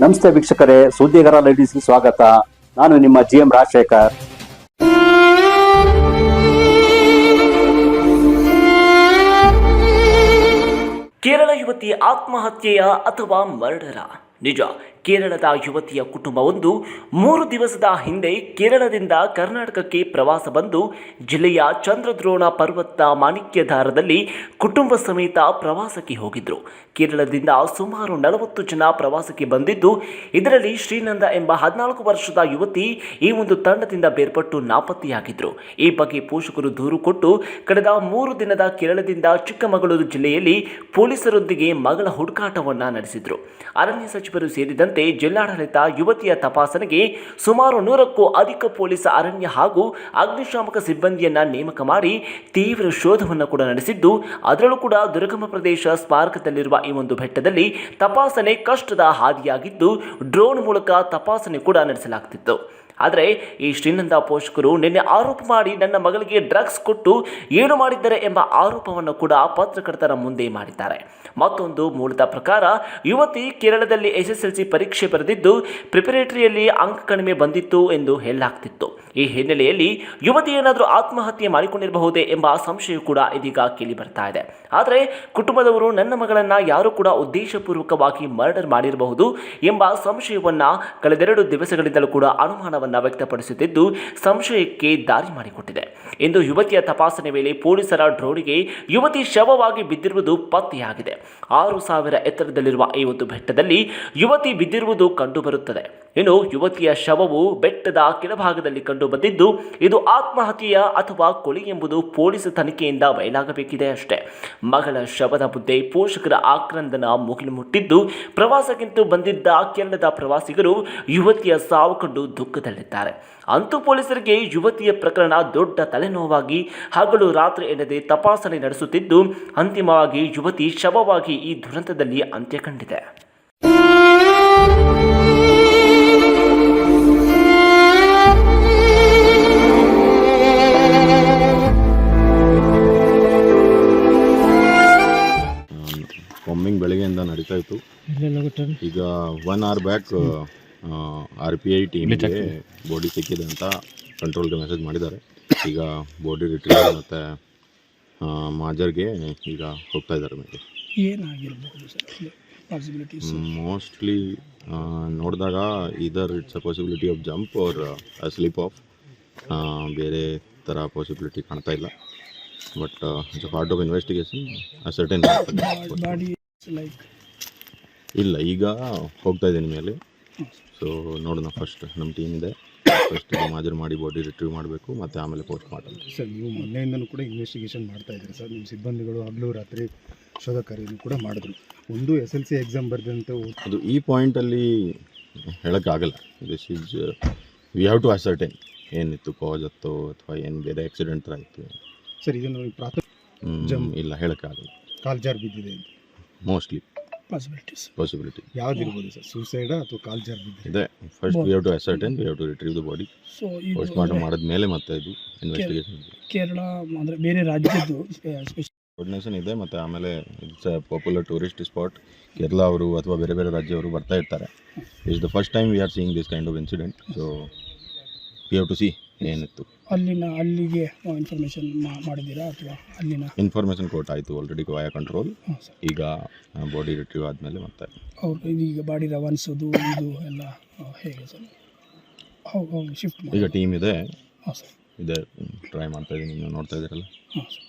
ನಮಸ್ತೆ ವೀಕ್ಷಕರೇ, ಸುದ್ದಿಗಾರ ಲೇಡೀಸ್ಗೆ ಸ್ವಾಗತ. ನಾನು ನಿಮ್ಮ GM ರಾಜಶೇಖರ್. ಕೇರಳ ಯುವತಿ ಆತ್ಮಹತ್ಯೆಯ ಅಥವಾ ಮರ್ಡರ? ನಿಜ. ಕೇರಳದ ಯುವತಿಯ ಕುಟುಂಬವೊಂದು 3 ದಿವಸದ ಹಿಂದೆ ಕೇರಳದಿಂದ ಕರ್ನಾಟಕಕ್ಕೆ ಪ್ರವಾಸ ಬಂದು ಜಿಲ್ಲೆಯ ಚಂದ್ರದ್ರೋಣ ಪರ್ವತ ಮಾಣಿಕ್ಯಧಾರದಲ್ಲಿ ಕುಟುಂಬ ಸಮೇತ ಪ್ರವಾಸಕ್ಕೆ ಹೋಗಿದ್ರು. ಕೇರಳದಿಂದ ಸುಮಾರು 40 ಜನ ಪ್ರವಾಸಕ್ಕೆ ಬಂದಿದ್ದು, ಇದರಲ್ಲಿ ಶ್ರೀನಂದ ಎಂಬ 14 ವರ್ಷದ ಯುವತಿ ಈ ಒಂದು ತಂಡದಿಂದ ಬೇರ್ಪಟ್ಟು ನಾಪತ್ತೆಯಾಗಿದ್ರು. ಈ ಬಗ್ಗೆ ಪೋಷಕರು ದೂರು ಕೊಟ್ಟು ಕಳೆದ 3 ದಿನದ ಕೇರಳದಿಂದ ಚಿಕ್ಕಮಗಳೂರು ಜಿಲ್ಲೆಯಲ್ಲಿ ಪೊಲೀಸರೊಂದಿಗೆ ಮಗಳ ಹುಡುಕಾಟವನ್ನ ನಡೆಸಿದ್ರು. ಅರಣ್ಯ ಸಚಿವರು ಸೇರಿದಂತೆ ಜಿಲ್ಲಾಡಳಿತ ಯುವತಿಯ ತಪಾಸಣೆಗೆ ಸುಮಾರು 100ಕ್ಕೂ ಅಧಿಕ ಪೊಲೀಸ್, ಅರಣ್ಯ ಹಾಗೂ ಅಗ್ನಿಶಾಮಕ ಸಿಬ್ಬಂದಿಯನ್ನ ನೇಮಕ ಮಾಡಿ ತೀವ್ರ ಶೋಧವನ್ನು ಕೂಡ ನಡೆಸಿದ್ದು, ಅದರಲ್ಲೂ ಕೂಡ ದುರ್ಗಮ ಪ್ರದೇಶ ಸ್ಮಾರಕದಲ್ಲಿರುವ ಈ ಒಂದು ಬೆಟ್ಟದಲ್ಲಿ ತಪಾಸಣೆ ಕಷ್ಟದ ಹಾದಿಯಾಗಿದ್ದು, ಡ್ರೋನ್ ಮೂಲಕ ತಪಾಸಣೆ ಕೂಡ ನಡೆಸಲಾಗುತ್ತಿತ್ತು. ಆದರೆ ಈ ಶ್ರೀನಂದ ಪೋಷಕರು ನಿನ್ನೆ ಆರೋಪ ಮಾಡಿ ನನ್ನ ಮಗಳಿಗೆ ಡ್ರಗ್ಸ್ ಕೊಟ್ಟು ಏನು ಮಾಡಿದ್ದಾರೆ ಎಂಬ ಆರೋಪವನ್ನು ಕೂಡ ಪತ್ರಕರ್ತರ ಮುಂದೆ ಮಾಡಿದ್ದಾರೆ. ಮತ್ತೊಂದು ಮೂಲದ ಪ್ರಕಾರ ಯುವತಿ ಕೇರಳದಲ್ಲಿ SSLC ಪರೀಕ್ಷೆ ಬರೆದಿದ್ದು ಪ್ರಿಪರೇಟರಿಯಲ್ಲಿ ಅಂಕ ಕಡಿಮೆ ಬಂದಿತ್ತು ಎಂದು ಹೇಳಲಾಗ್ತಿತ್ತು. ಈ ಹಿನ್ನೆಲೆಯಲ್ಲಿ ಯುವತಿ ಏನಾದರೂ ಆತ್ಮಹತ್ಯೆ ಮಾಡಿಕೊಂಡಿರಬಹುದೇ ಎಂಬ ಸಂಶಯ ಕೂಡ ಇದೀಗ ಕೇಳಿ ಬರ್ತಾ ಇದೆ. ಆದರೆ ಕುಟುಂಬದವರು ನನ್ನ ಮಗಳನ್ನ ಯಾರು ಕೂಡ ಉದ್ದೇಶಪೂರ್ವಕವಾಗಿ ಮರ್ಡರ್ ಮಾಡಿರಬಹುದು ಎಂಬ ಸಂಶಯವನ್ನ ಕಳೆದೆರಡು ದಿವಸಗಳಿಂದಲೂ ಕೂಡ ಅನುಮಾನವನ್ನು ವ್ಯಕ್ತಪಡಿಸುತ್ತಿದ್ದು, ಸಂಶಯಕ್ಕೆ ದಾರಿ ಮಾಡಿಕೊಟ್ಟಿದೆ. ಇಂದು ಯುವತಿಯ ತಪಾಸಣೆ ವೇಳೆ ಪೊಲೀಸರ ಡ್ರೋನಿಗೆ ಯುವತಿ ಶವವಾಗಿ ಬಿದ್ದಿರುವುದು ಪತ್ತೆಯಾಗಿದೆ. 6,000 ಎತ್ತರದಲ್ಲಿರುವ ಈ ಒಂದು ಬೆಟ್ಟದಲ್ಲಿ ಯುವತಿ ಬಿದ್ದಿರುವುದು ಕಂಡುಬರುತ್ತದೆ. ಇನ್ನು ಯುವತಿಯ ಶವವು ಬೆಟ್ಟದ ಕೆಳಭಾಗದಲ್ಲಿ ಕಂಡು ಬಂದಿದ್ದು, ಇದು ಆತ್ಮಹತ್ಯೆಯ ಅಥವಾ ಕೊಲೆ ಎಂಬುದು ಪೊಲೀಸ್ ತನಿಖೆಯಿಂದ ಬಯಲಾಗಬೇಕಿದೆ ಅಷ್ಟೇ. ಮಗಳ ಶವದ ಮುಂದೆ ಪೋಷಕರ ಆಕ್ರಂದನ ಮುಗಿಲು ಮುಟ್ಟಿದ್ದು, ಪ್ರವಾಸಕ್ಕಿಂತ ಬಂದಿದ್ದ ಕೇರಳದ ಪ್ರವಾಸಿಗರು ಯುವತಿಯ ಸಾವು ಕಂಡು ದುಃಖದಲ್ಲಿದ್ದಾರೆ. ಅಂತೂ ಪೊಲೀಸರಿಗೆ ಯುವತಿಯ ಪ್ರಕರಣ ದೊಡ್ಡ ತಲೆನೋವಾಗಿ ಹಗಲು ರಾತ್ರಿ ಎನ್ನದೆ ತಪಾಸಣೆ ನಡೆಸುತ್ತಿದ್ದು, ಅಂತಿಮವಾಗಿ ಯುವತಿ ಶವವಾಗಿ ಈ ದುರಂತದಲ್ಲಿ ಅಂತ್ಯ ಕಂಡಿದೆ. ಬಾಂಬಿಂಗ್ ಬೆಳಗ್ಗೆಯಿಂದ ನಡೀತಾ ಇತ್ತು. ಈಗ 1 hour ಬ್ಯಾಕ್ RPI ಟೀಮ್ಗೆ ಬಾಡಿ ಸಿಕ್ಕಿದೆ ಅಂತ ಕಂಟ್ರೋಲ್ಗೆ ಮೆಸೇಜ್ ಮಾಡಿದ್ದಾರೆ. ಈಗ ಬಾಡಿ ರಿಟ್ರೀವ್ ಮತ್ತು ಮಾಜರ್ಗೆ ಈಗ ಹೋಗ್ತಾ ಇದ್ದಾರೆ. ಮೇಲೆ ಮೋಸ್ಟ್ಲಿ ನೋಡಿದಾಗ ಇದರ್ it's a possibility of jump or slip off, ಬೇರೆ ಥರ ಪಾಸಿಬಿಲಿಟಿ ಕಾಣ್ತಾ ಇಲ್ಲ. But it's a part of investigation. Certain ಇಲ್ಲ, ಈಗ ಹೋಗ್ತಾ ಇದ್ದೀನಿ ಮೇಲೆ. ಸೊ ನೋಡೋಣ, ಫಸ್ಟ್ ನಮ್ಮ ಟೀಮ್ ಇದೆ, ಫಸ್ಟ್ ಮಾಜರ್ ಮಾಡಿ ಬಾಡಿ ರಿಟ್ರೀವ್ ಮಾಡಬೇಕು, ಮತ್ತು ಆಮೇಲೆ ಪೋಸ್ಟ್ ಮಾರ್ಟಮ್. ಸರ್, ನೀವು ಮೊನ್ನೆಯಿಂದಲೂ ಕೂಡ ಇನ್ವೆಸ್ಟಿಗೇಷನ್ ಮಾಡ್ತಾ ಇದ್ದೀರಿ ಸರ್. ನಿಮ್ಮ ಸಿಬ್ಬಂದಿಗಳು ಹಗಲು ರಾತ್ರಿ ಶೋಧ ಕಾರ್ಯವನ್ನು ಕೂಡ ಮಾಡಿದ್ರು. ಒಂದು SLC ಎಕ್ಸಾಮ್ ಬರೆದಂತೆ ಅದು ಈ ಪಾಯಿಂಟಲ್ಲಿ ಹೇಳೋಕ್ಕಾಗಲ್ಲ. This is we have to ascertain ಏನಿತ್ತು ಕಾಸ್ ಅತ್ತೋ ಅಥವಾ ಏನು ಬೇರೆ ಆಕ್ಸಿಡೆಂಟ್ ಥರ ಇತ್ತು ಸರ್. ಇದನ್ನು ಇಲ್ಲ, ಹೇಳೋಕ್ಕಾಗಲ್ಲ. ಕಾಲ್ ಜಾರ್ ಬಿದ್ದಿದೆ ಅಂತ ಮೋಸ್ಟ್ಲಿ ಪಾಸಿಬಿಲಿಟಿ ಯಾವುದಿರ್ಬೋದು ಸರ್? ಸೂಸೈಡಾ ಅಥವಾ ಕಾಲ್ ಜಾರ್ ಬಿದ್ದಿದೆ? First we have to ascertain, we have to retrieve the body. Post mortem ಮಾಡಿದ್ಮೇಲೆ ಮತ್ತೆ ಇದು ಇನ್ವೆಸ್ಟಿಗೇಷನ್. ಕೇರಳ ಅಂದರೆ ಬೇರೆ ರಾಜ್ಯದ್ದು ಕೋರ್ಡಿನೇಷನ್ ಇದೆ, ಮತ್ತು ಆಮೇಲೆ it's a popular tourist spot. Kerala ಅವರು ಅಥವಾ ಬೇರೆ ಬೇರೆ ರಾಜ್ಯವರು ಬರ್ತಾ ಇರ್ತಾರೆ. It's the first time we are seeing this kind of incident. So we have to see ಏನಿತ್ತು. ಅಲ್ಲಿಗೆ ಇನ್ಫಾರ್ಮೇಷನ್ ಮಾಡಿದ್ದೀರಾ ಅಥವಾ ಅಲ್ಲಿನ ಇನ್ಫಾರ್ಮೇಷನ್ ಕೊಟ್ಟು ಆಯಿತು ಆಲ್ರೆಡಿ ವಾಯಾ ಕಂಟ್ರೋಲ್. ಈಗ ಬಾಡಿ ರಿಟ್ರೀವ್ ಆದಮೇಲೆ ಮತ್ತೆ ಅವ್ರು ಇದೀಗ ಬಾಡಿ ರವಾನಿಸೋದು ಇದು ಎಲ್ಲ ಹೇಗೆ ಸರ್? ಶಿಫ್ಟ್ ಈಗ ಟೀಮ್ ಇದೆ. ಹಾಂ ಸರ್, ಇದೆ, ಟ್ರೈ ಮಾಡ್ತಾ ಇದ್ದೀನಿ. ನೀವು ನೋಡ್ತಾ ಇದ್ದೀರಲ್ಲ. ಹಾಂ ಸರ್.